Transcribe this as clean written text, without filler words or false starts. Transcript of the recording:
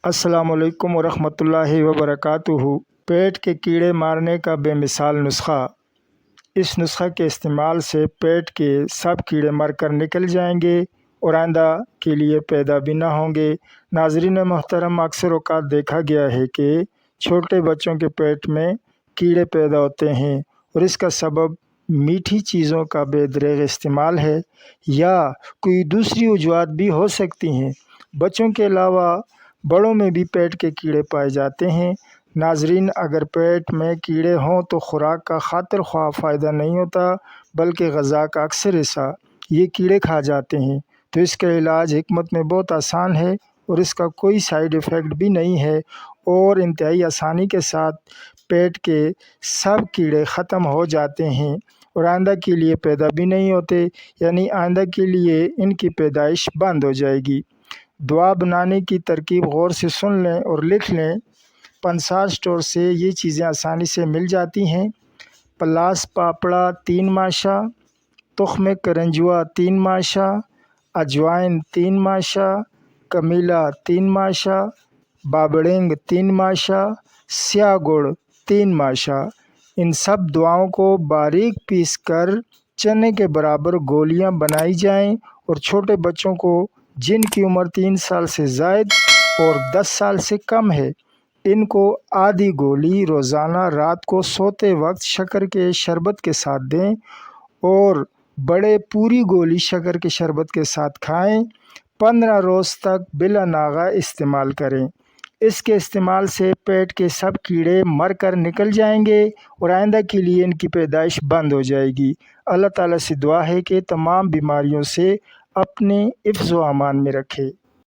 अस्सलाम वालेकुम वरहमतुल्लाहि वबरकातुहू। पेट के कीड़े मारने का बेमिसाल नुस्खा। इस नुस्खा के इस्तेमाल से पेट के सब कीड़े मर कर निकल जाएंगे और आइंदा के लिए पैदा भी ना होंगे। नाज़रीन मोहतरम, अक्सर औक़ात देखा गया है कि छोटे बच्चों के पेट में कीड़े पैदा होते हैं और इसका सबब मीठी चीज़ों का बेदरेग इस्तेमाल है या कोई दूसरी वजूहात भी हो सकती हैं। बच्चों के अलावा बड़ों में भी पेट के कीड़े पाए जाते हैं। नाजरीन, अगर पेट में कीड़े हों तो खुराक का खातिर ख्वाह फ़ायदा नहीं होता, बल्कि ग़ज़ा का अक्सर हिस्सा ये कीड़े खा जाते हैं। तो इसका इलाज हिकमत में बहुत आसान है और इसका कोई साइड इफ़ेक्ट भी नहीं है और इंतहाई आसानी के साथ पेट के सब कीड़े ख़त्म हो जाते हैं और आइंदा के लिए पैदा भी नहीं होते, यानी आइंदा के लिए इनकी पैदाइश बंद हो जाएगी। दुआ बनाने की तरकीब गौर से सुन लें और लिख लें। पंसार स्टोर से ये चीज़ें आसानी से मिल जाती हैं। पलास पापड़ा 3 माशा, तुख्म करंजुआ 3 माशा, अजवाइन 3 माशा, कमीला 3 माशा, बाबड़ेंग 3 माशा, स्याह गुड़ 3 माशा। इन सब दुआओं को बारीक पीस कर चने के बराबर गोलियां बनाई जाएं और छोटे बच्चों को जिनकी उम्र 3 साल से ज़ायद और 10 साल से कम है, इनको आधी गोली रोज़ाना रात को सोते वक्त शक्कर के शरबत के साथ दें और बड़े पूरी गोली शक्कर के शरबत के साथ खाएं। 15 रोज़ तक बिला नागा इस्तेमाल करें। इसके इस्तेमाल से पेट के सब कीड़े मर कर निकल जाएंगे और आइंदा के लिए इनकी पैदाइश बंद हो जाएगी। अल्लाह ताला से दुआ है कि तमाम बीमारियों से अपने हिफ्ज़ व अमान में रखे।